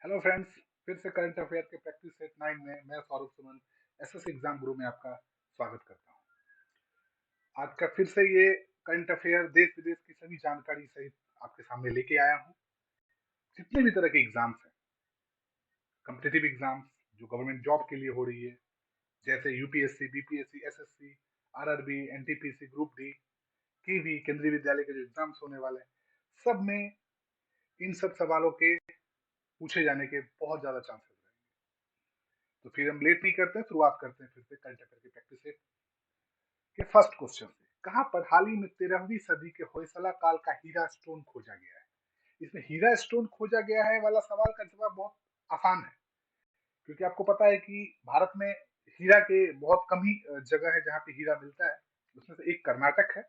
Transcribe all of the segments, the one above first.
Hello friends. फिर से current affair के प्रैक्टिस सेट 9 में मैं सौरभ सुमन एसएस एग्जाम गुरु में आपका स्वागत करता हूं। आज का फिर से ये करंट अफेयर देश विदेश की सभी जानकारी सहित आपके सामने लेके आया हूं। जितने भी तरह के एग्जाम्स हैं, कॉम्पिटिटिव एग्जाम्स जो गवर्नमेंट जॉब के लिए हो रही है, जैसे UPSC, BPSC, SSC, RRB, NTPC, group D, KV, Kendriya Vidyalaya के जो एग्जाम्स होने वाले हैं, सब में इन सब सवालों के पूछे जाने के बहुत ज्यादा चांसेस हैं। तो फिर हम लेट नहीं करते हैं, शुरुआत करते हैं फिर से करंट अफेयर की प्रैक्टिस से के फर्स्ट क्वेश्चन से। कहां पर हाल ही में 13वीं सदी के होयसला काल का हीरा स्टोन खोजा गया है? इसमें हीरा स्टोन खोजा गया है वाला सवाल का जवाब बहुत आसान है, क्योंकि आपको पता है कि भारत में हीरा के बहुत कम ही जगह है जहां पे हीरा मिलता है। उसमें से एक कर्नाटक है,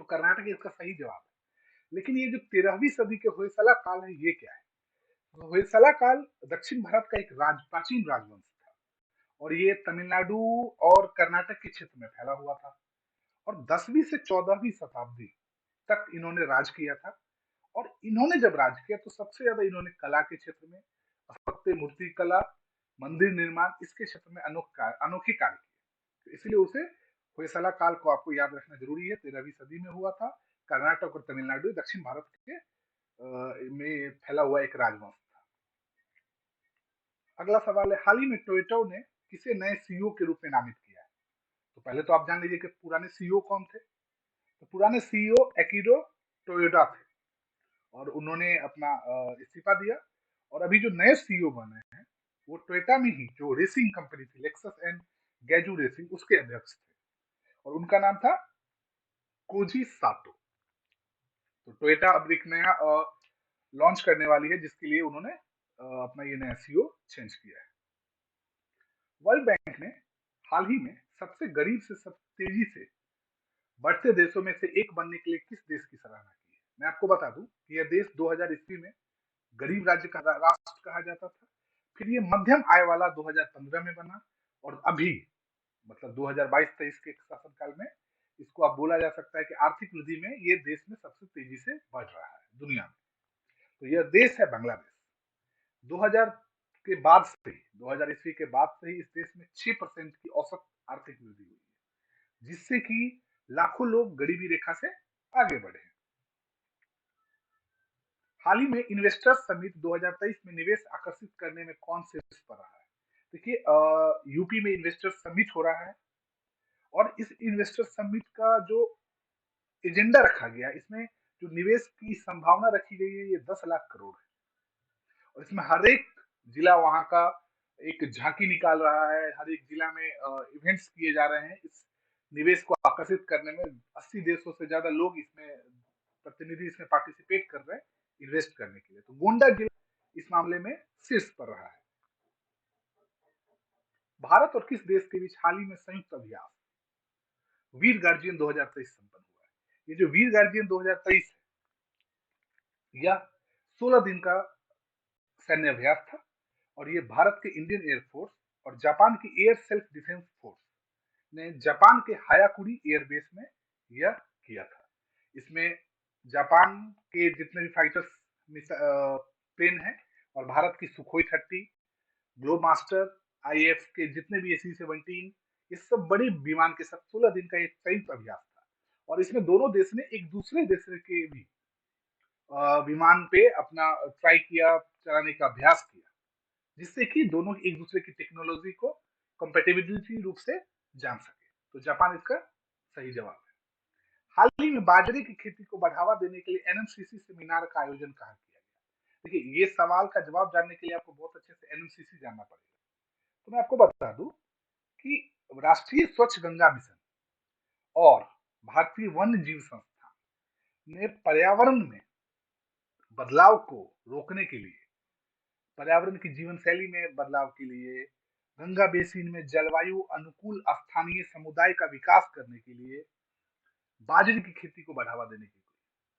तो कर्नाटक इसका सही जवाब है। लेकिन ये जो 13वीं सदी के होयसला काल है, ये क्या है? तो होयसला काल दक्षिण भारत का एक प्राचीन राजवंश था, और ये तमिलनाडु और कर्नाटक के क्षेत्र में फैला हुआ था। और 10वीं से 14वीं शताब्दी तक इन्होंने राज किया था। और इन्होंने जब राज किया तो सबसे ज्यादा इन्होंने कला के क्षेत्र में, स्थापत्य, मूर्ति कला, मंदिर निर्माण, इसके क्षेत्र में अनोखे कार्य किए। तो इसलिए उसे होयसला काल को आपको याद रखना जरूरी है। 13वीं सदी में हुआ था। कर्नाटक और तमिलनाडु दक्षिण भारत के में फैला हुआ एक राजवंश था। अगला सवाल है, हाल ही में टोयोटा ने किसे नए सीईओ के रूप में नामित किया है? तो पहले तो आप जान लीजिए कि पुराने सीईओ कौन थे। तो पुराने सीईओ एकिरो टोयोडा थे, और उन्होंने अपना इस्तीफा दिया। और अभी जो नए सीईओ बने हैं, वो टोयोटा में ही जो रेसिंग कंपनी थी लेक्सस एंड गैजू रेसिंग, उसके अध्यक्ष थे, और उनका नाम था कोजी सातो। तो टोयोटा अब एक नया लॉन्च करने वाली है, जिसके लिए उन्होंने अपना ये नया सीईओ चेंज किया है। वर्ल्ड बैंक ने हाल ही में सबसे गरीब से सब तेजी से बढ़ते देशों में से एक बनने के लिए किस देश की सराहना की है? मैं आपको बता दूं कि यह देश 2000 ईस्वी में गरीब राज्य का राष्ट्र कहा जाता था। फिर ये मध्यम आय वाला 2015 में बना, और अभी मतलब 2022-23 के शासनकाल में इसको आप बोला जा सकता है कि आर्थिक वृद्धि में ये देश में सबसे तेजी से बढ़ रहा है दुनिया में। तो यह देश है बांग्लादेश। 2000 के बाद से 2000 ईस्वी के बाद से ही इस देश में 6% की औसत आर्थिक वृद्धि हुई है, जिससे कि लाखों लोग गरीबी रेखा से आगे बढ़े हैं। हाल ही में इन्वेस्टर्स समिट 2023 में निवेश आकर्षित करने में कौन शीर्ष पर रहा है? देखिए, यूपी में इन्वेस्टर्स समिट हो रहा है, और इस इन्वेस्टर समिट का जो एजेंडा रखा गया, इसमें जो निवेश की संभावना रखी गई है, ये 10 लाख करोड़ है। और इसमें हर एक जिला वहां का एक झांकी निकाल रहा है। हर एक जिला में इवेंट्स किए जा रहे हैं इस निवेश को आकर्षित करने में। 80 देशों से ज्यादा लोग इसमें प्रतिनिधि इसमें पार्टिसिपेट कर रहे हैं इन्वेस्ट करने के लिए। तो गोंडा जिला इस मामले में शीर्ष पर रहा है। भारत और किस देश के बीच हाल ही में संयुक्त अभ्यास वीर गार्जियन 2023 संपन्न हुआ है? ये जो वीर गार्जियन 2023 है, यह 16 दिन का सैन्य अभ्यास था, और ये भारत के इंडियन एयरफोर्स और जापान की एयर सेल्फ डिफेंस फोर्स ने जापान के हायाकुड़ी एयरबेस में यह किया था। इसमें जापान के जितने भी फाइटर्स प्लेन हैं, और भारत की सुखोई 30, ग्लोब मास्टर, आईएफ के जितने भी AC-17, ये सब बड़े विमान के साथ 16 दिन का एक संयुक्त अभ्यास था। और इसमें दोनों देश ने एक दूसरे देश के भी विमान पे अपना ट्राई किया, चलाने का अभ्यास किया, जिससे कि दोनों एक दूसरे की टेक्नोलॉजी को कंपेटेबिलिटी रूप से जान सके। तो जापान इसका सही जवाब है। हाल ही में बाजरे की खेती को बढ़ावा देने के लिए एनएमसीसी सेमिनार का आयोजन कहाँ किया गया? देखिए, ये सवाल का जवाब जानने के लिए आपको बहुत अच्छे से एनएमसीसी जानना पड़ेगा। तो मैं आपको बता दूं कि राष्ट्रीय स्वच्छ गंगा मिशन और भारतीय वन्य जीव संस्थान ने पर्यावरण में बदलाव को रोकने के लिए, पर्यावरण की जीवन शैली में बदलाव के लिए, गंगा बेसिन में जलवायु अनुकूल स्थानीय समुदाय का विकास करने के लिए बाजरे की खेती को बढ़ावा देने के लिए,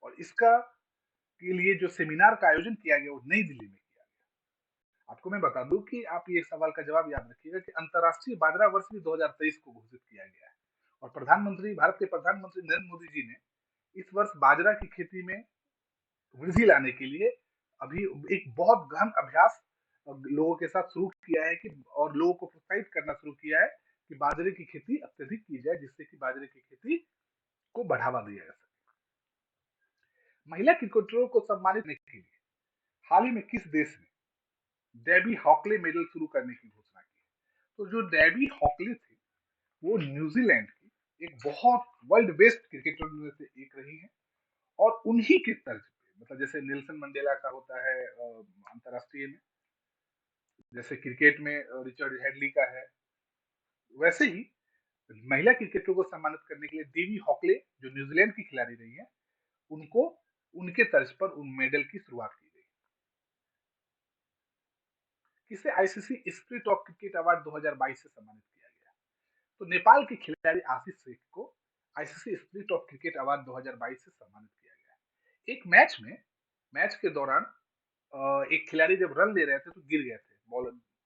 और इसका के लिए जो सेमिनार का आयोजन किया गया वो नई दिल्ली में किया गया। आपको मैं बता दूं कि आप ये सवाल का जवाब याद रखिएगा कि अंतर्राष्ट्रीय बाजरा वर्ष भी 2023 को घोषित किया गया है, और भारत के प्रधानमंत्री नरेंद्र मोदी जी ने इस वर्ष बाजरा की खेती में वृद्धि लाने के लिए अभी एक बहुत गहन अभ्यास लोगों के साथ शुरू किया है कि और लोगों को प्रोत्साहित करना शुरू किया है कि बाजरे की खेती अत्यधिक की जाए, जिससे कि बाजरे की खेती को बढ़ावा दिया जा सके। महिला क्रिकेटरों को सम्मानित करने के लिए हाल ही में किस देश ने डेबी हॉकले मेडल शुरू करने की घोषणा की? तो जो डेबी हॉकले थी वो न्यूजीलैंड की एक बहुत वर्ल्ड बेस्ट क्रिकेटर में से एक रही है, और उन्हीं के तर्ज पे, मतलब जैसे नेल्सन मंडेला का होता है अंतरराष्ट्रीय में, जैसे क्रिकेट में रिचर्ड हेडली का है, वैसे ही महिला क्रिकेटरों को सम्मानित करने के लिए डेवी हॉकले जो न्यूजीलैंड की खिलाड़ी रही है, उनको उनके तर्ज पर उन मेडल की शुरुआत की गई। किसे ICC spirit of cricket award 2022 से सम्मानित किया गया? तो नेपाल के खिलाड़ी आशीष शेख को ICC spirit of cricket award 2022 से सम्मानित किया गया। एक मैच के दौरान एक खिलाड़ी जब रन ले रहे थे तो गिर गए थे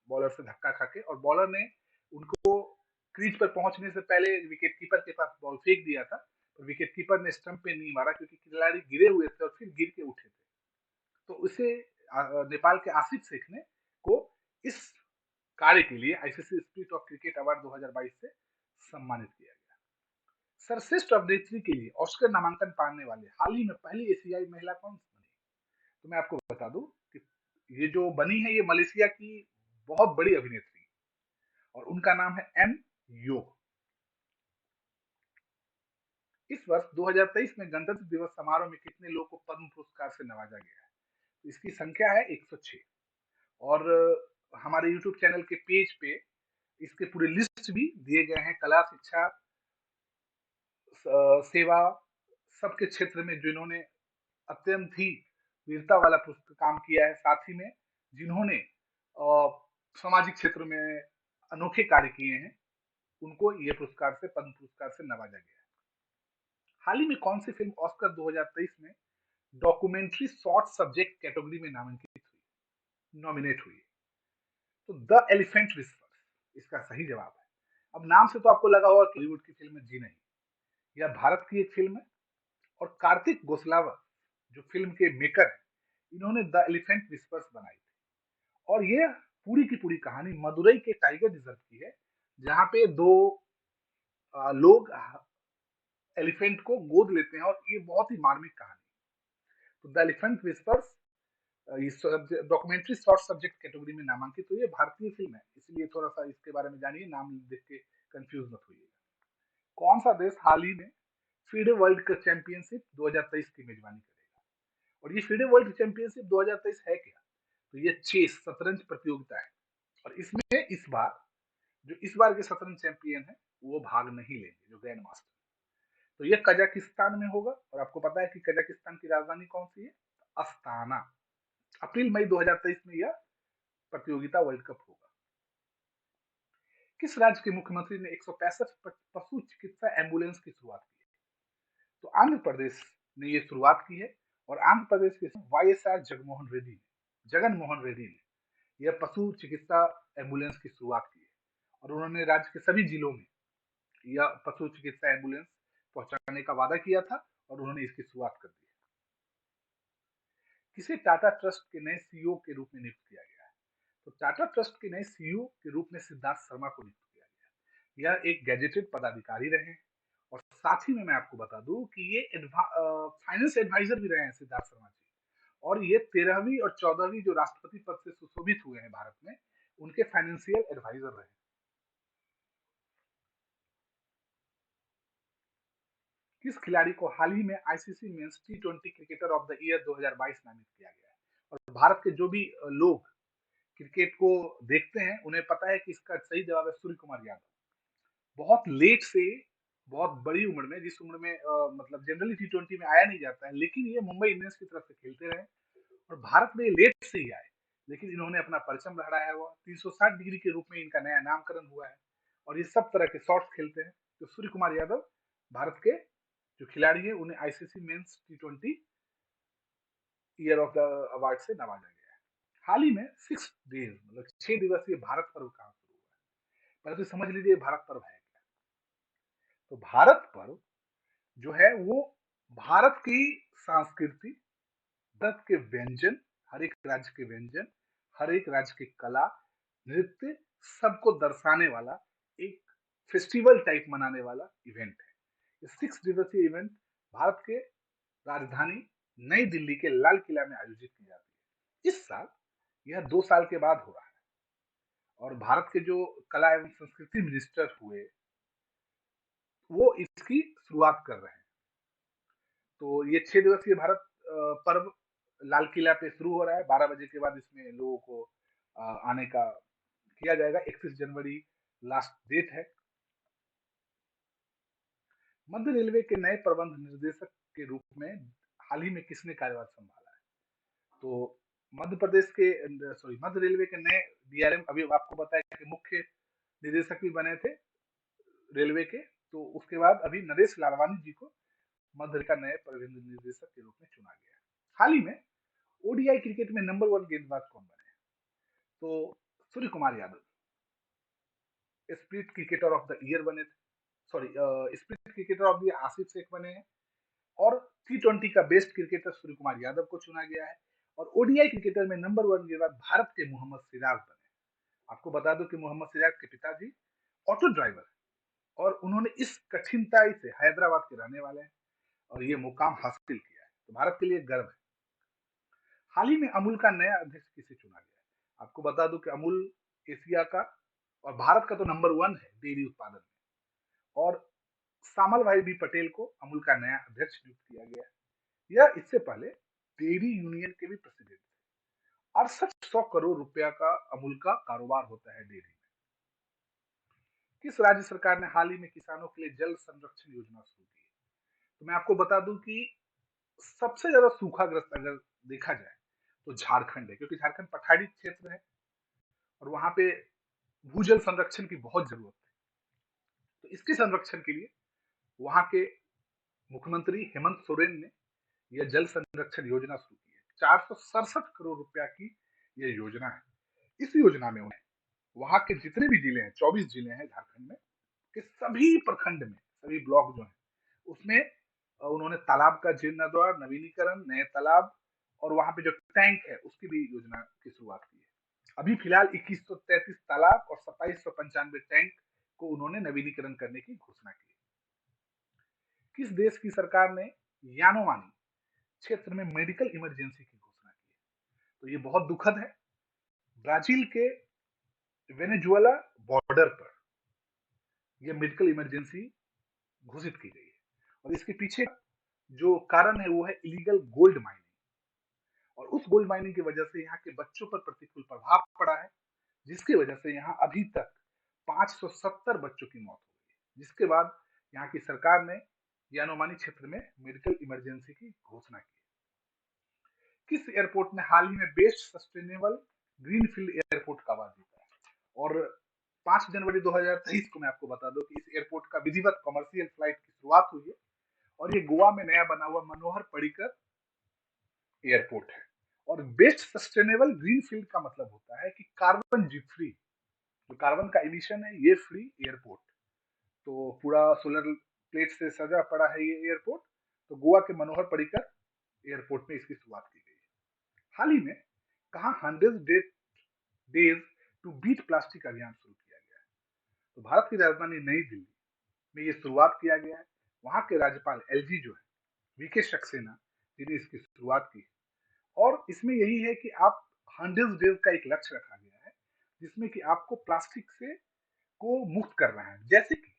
बॉलर से धक्का खाके, और बॉलर ने उनको क्रीज पर पहुंचने से पहले विकेट कीपर के पास बॉल फेंक दिया था, तो विकेट कीपर ने स्टंप पे नहीं मारा क्योंकि खिलाड़ी गिरे हुए थे और फिर गिर के उठे थे। तो उसे नेपाल के आसिफ शेख ने को इस कार्य के लिए ICC spirit of cricket award 2022 से सम्मानित किया गया। सर्वश्रेष्ठ अभिनेत्री के लिए ऑस्कर नामांकन पाने वाले हाल ही में पहली एशियाई महिला कौन बनी? तो मैं आपको बता दूं कि ये जो बनी है ये मलेशिया की बहुत बड़ी अभिनेत्री, और उनका नाम है एन यो। इस वर्ष 2023 में गणतंत्र दिवस समारोह में कितने लोगों को पद्म पुरस्कार से नवाजा गया है? तो इसकी संख्या है 106, और हमारे YouTube चैनल के पेज पे इसके पूरे लिस्ट भी दिए गए हैं। कला, शिक्षा, सेवा, सबके क्षेत्र में जिन्होंने अत्यंत ही वीरता वाला काम किया है, साथ ही में जिन्होंने सामाजिक क्षेत्र में अनोखे कार्य किए हैं, उनको ये पुरस्कार से, पद्म पुरस्कार से नवाजा गया है। हाल ही में कौन सी फिल्म ऑस्कर 2023 में डॉक्यूमेंट्री शॉर्ट सब्जेक्ट कैटेगरी में नॉमिनेट हुई? तो द एलिफेंट विस्पर्स इसका सही जवाब है। अब नाम से तो आपको लगा होगा कि हॉलीवुड की फिल्म है, जी नहीं, यह भारत की एक फिल्म है, और कार्तिक गोसलावर जो फिल्म के मेकर हैं, इन्होंने द एलिफेंट विस्पर्स बनाई थी। और ये पूरी की पूरी कहानी मदुरई के टाइगर रिजर्व की है, जहाँ पे दो लोग एलिफेंट को गोद लेते हैं, और ये बहुत ही मार्मिक कहानी। तो द एलिफेंट विस्पर्स इस डॉक्यूमेंट्री शॉर्ट सब्जेक्ट कैटेगरी में नामांकित हुई है। भारतीय फिल्म है, इसलिए थोड़ा सा इसके बारे में जानिए, नाम देख के कंफ्यूज मत होइएगा। कौन सा देश हाल ही में फीडे वर्ल्ड कप चैंपियनशिप 2023 की मेजबानी करेगा? और ये फीडे वर्ल्ड चैंपियनशिप 2023 है क्या? तो ये चेस शतरंज प्रतियोगिता है, और इसमें इस बार के शतरंज चैंपियन है वो भाग नहीं लेंगे, जो ग्रैंड मास्टर। तो ये कजाकिस्तान में होगा, और आपको पता है कि कजाकिस्तान की राजधानी कौन सी है? अस्ताना। अप्रैल मई 2023 में यह प्रतियोगिता वर्ल्ड कप होगा। किस राज्य के मुख्यमंत्री ने 165 पशु चिकित्सा एम्बुलेंस की शुरुआत की है? तो आंध्र प्रदेश ने ये शुरुआत की है, और आंध्र प्रदेश के वाईएसआर जगन मोहन रेड्डी ने यह पशु चिकित्सा एम्बुलेंस की शुरुआत की है, और उन्होंने राज्य के सभी जिलों में यह पशु चिकित्सा एम्बुलेंस पहुंचाने का वादा किया था, और उन्होंने इसकी शुरुआत कर दी है। किसे टाटा ट्रस्ट के नए सीईओ के रूप में नियुक्त किया गया है? तो टाटा ट्रस्ट के नए सीईओ के रूप में सिद्धार्थ शर्मा को नियुक्त किया गया है। यह एक गैजेटेड पदाधिकारी रहे हैं, और साथ ही में मैं आपको बता दूं कि ये फाइनेंस एडवाइजर भी रहे हैं सिद्धार्थ शर्मा जी, और ये 13वीं और 14वीं जो राष्ट्रपति पद से सुशोभित हुए हैं भारत में, उनके फाइनेंशियल एडवाइजर रहे। किस खिलाड़ी को हाल ही में ICC men's T20 cricketer of the year 2022 नामित किया गया है? और भारत के जो भी लोग क्रिकेट को देखते हैं उन्हें पता है कि इसका सही जवाब है सूर्य कुमार यादव। बहुत लेट से, बहुत बड़ी उम्र में, जिस उम्र में मतलब जनरली टी20 में आया नहीं जाता है, लेकिन ये मुंबई इंडियंस की तरफ से खेलते रहे, और भारत में लेट से ही आए, लेकिन इन्होंने अपना परचम लहराया हुआ। 360 डिग्री के रूप में इनका नया नामकरण हुआ है, और ये सब तरह के शॉट्स खेलते हैं। तो सूर्य कुमार यादव भारत के जो खिलाड़ी है, उन्हें ICC men's T20 year of the award से नवाजा गया है। हाल ही में 6 डेज मतलब 6 दिवसीय भारत पर्व कहाँ शुरू हुआ है? पहले तो समझ लीजिए भारत पर्व है क्या। तो भारत पर्व जो है वो भारत की संस्कृति, भारत के व्यंजन, हर एक राज्य के व्यंजन, हर एक राज्य की कला, नृत्य, सबको दर्शाने वाला एक फेस्टिवल टाइप मनाने वाला इवेंट है। ये 6 दिवसीय इवेंट भारत के राजधानी नई दिल्ली के लाल किला में आयोजित की जाती है। इस साल यह 2 साल के बाद हो रहा है और भारत के जो कला एवं संस्कृति मिनिस्टर हुए, वो इसकी शुरुआत कर रहे हैं। तो ये 6 दिवसीय भारत पर्व लाल किला पे शुरू हो रहा है। 12 बजे के बाद इसमें लोगों को आने का किया जाएगा। 31 जनवरी लास्ट डेट है। मध्य रेलवे के नए प्रबंध निर्देशक के रूप में हाल ही में किसने कार्यभार संभाला है? तो मध्य प्रदेश के सॉरी मध्य रेलवे के नए डीआरएम, अभी आपको बताया कि मुख्य निदेशक भी बने थे रेलवे के, तो उसके बाद अभी नरेश लालवानी जी को मध्य रेलवे का नए प्रबंध निर्देशक के रूप में चुना गया है। हाल ही में ओडीआई क्रिकेट में नंबर 1 गेंदबाज कौन बने? तो Surya Kumar Yadav split cricketer of the year बने थे। Sorry, split cricketer of the year Asif Sheikh बने हैं और टी20 का बेस्ट क्रिकेटर सूर्य कुमार यादव को चुना गया है। और ओडीआई क्रिकेटर में नंबर 1 गेंदबाज भारत के मोहम्मद सिराज बने। आपको बता दूं कि मोहम्मद सिराज के पिताजी ऑटो ड्राइवर और उन्होंने इस कठिनताई से हैदराबाद के रहने वाले हैं और ये मुकाम हासिल किया है, तो भारत के लिए गर्व है। हाल ही में अमूल का नया अध्यक्ष किसे चुना गया है? आपको बता दूं कि अमूल एशिया का और भारत का तो नंबर 1 है डेयरी उत्पादन में, और सामल भाई बी पटेल को अमूल का नया अध्यक्ष नियुक्त किया गया है। यह इससे पहले डेयरी यूनियन के भी प्रेसिडेंट थे। 6800 करोड़ रुपया का अमूल का कारोबार होता है डेयरी में। किस राज्य सरकार ने हाल ही में किसानों के लिए जल संरक्षण योजना शुरू की है? तो मैं आपको बता दूं कि सबसे ज्यादा सूखाग्रस्त अगर देखा जाए तो झारखंड है, क्योंकि झारखंड पठारी क्षेत्र है और वहां पे भूजल संरक्षण की बहुत जरूरत है। तो इसके संरक्षण के लिए वहां के मुख्यमंत्री हेमंत सोरेन ने यह जल संरक्षण योजना शुरू की है। 467 करोड़ रुपया की यह योजना है। इस योजना में उन्हें वहां के जितने भी जिले हैं, 24 जिले हैं झारखंड में, के सभी प्रखंड में, सभी ब्लॉक जो हैं, उसमें उन्होंने तालाब का जीर्णोद्धार, नवीनीकरण, नए तालाब और वहां पे जो टैंक है उसकी भी योजना की शुरुआत की है। अभी फिलहाल 2133 तालाब और 2795 टैंक को उन्होंने नवीनीकरण करने की घोषणा की है। किस देश की सरकार ने यानोमानी क्षेत्र में मेडिकल इमरजेंसी की घोषणा की है? तो ये बहुत दुखद है। ब्राजील के वेनेजुएला बॉर्डर पर यह मेडिकल इमरजेंसी घोषित की गई है और इसके पीछे जो कारण है वो है इलीगल गोल्ड माइनिंग, और उस गोल्ड माइनिंग की वजह से यहाँ के बच्चों पर प्रतिकूल प्रभाव पड़ा है, जिसकी वजह से यहाँ अभी तक 570 बच्चों की मौत हो गई, जिसके बाद यहाँ की सरकार ने यानोमानी क्षेत्र में मेडिकल इमरजेंसी की घोषणा की। किस एयरपोर्ट ने हाल ही में बेस्ट सस्टेनेबल ग्रीनफील्ड एयरपोर्ट का अवार्ड जीता है? और 5 जनवरी 2023 को मैं आपको बता दूं कि इस एयरपोर्ट का विधिवत कमर्शियल फ्लाइट की शुरुआत हुई है और ये गोवा में नया बना हुआ मनोहर पर्रिकर एयरपोर्ट है। और बेस्ट सस्टेनेबल ग्रीनफील्ड का मतलब होता है कि कार्बन जी फ्री, जो कार्बन का इमिशन है ये फ्री एयरपोर्ट। तो पूरा सोलर प्लेट से सजा पड़ा है ये एयरपोर्ट। तो गोवा के मनोहर पर्रिकर एयरपोर्ट में इसकी शुरुआत की गई है। हाल ही में कहा 100 डेज टू बीट प्लास्टिक अभियान शुरू किया गया है? तो भारत की राजधानी नई दिल्ली में ये शुरुआत किया गया है। वहां के राज्यपाल एलजी जो है वीके सक्सेना जिन्हें इसकी शुरुआत की, और इसमें यही है कि आप 100 डेज का एक लक्ष्य रखा गया है जिसमें कि आपको प्लास्टिक से को मुक्त करना है। जैसे कि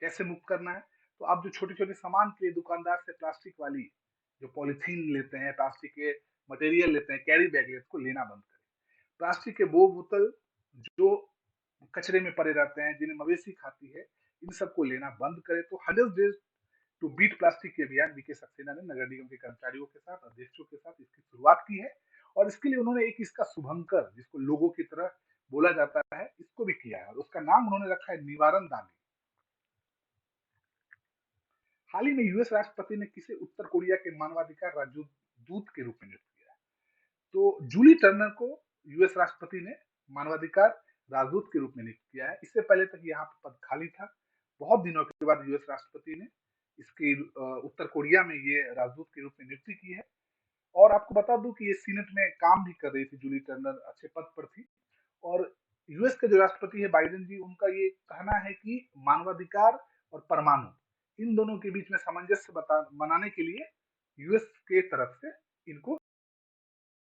कैसे मुक्त करना है? तो आप जो छोटे छोटे सामान के लिए दुकानदार से प्लास्टिक वाली जो पॉलिथीन लेते हैं, प्लास्टिक के मटेरियल लेते हैं, कैरी बैग लेते हैं, उसको लेना बंद करें। प्लास्टिक के बोतल जो कचरे में पड़े रहते हैं, जिन्हें मवेशी खाती है, इन सबको लेना बंद करें। तो 100 डेज टू बीट प्लास्टिक के अभियान वीके सक्सेना ने नगर निगम के कर्मचारियों के साथ, अध्यक्षों के साथ इसकी शुरुआत की है और इसके लिए उन्होंने एक इसका शुभंकर, जिसको लोगों की तरह बोला जाता है, इसको भी किया है और उसका नाम उन्होंने रखा है निवारण दानी। हाल ही में यूएस राष्ट्रपति ने किसे उत्तर कोरिया के मानवाधिकार राजदूत के रूप में नियुक्त किया है? तो जूली टर्नर को यूएस राष्ट्रपति ने मानवाधिकार राजदूत के रूप में नियुक्त किया है। इससे पहले तक यहाँ पर पद खाली था। बहुत दिनों के बाद यूएस राष्ट्रपति ने इसकी उत्तर कोरिया में ये राजदूत के रूप में नियुक्ति की है और आपको बता दूं कि ये सीनेट में काम भी कर रही थी, जूली टर्नर अच्छे पद पर थी। और यूएस के जो राष्ट्रपति है बाइडेन जी, उनका ये कहना है कि मानवाधिकार और परमाणु इन दोनों के बीच में सामंजस्य बनाने के लिए यूएस के तरफ से इनको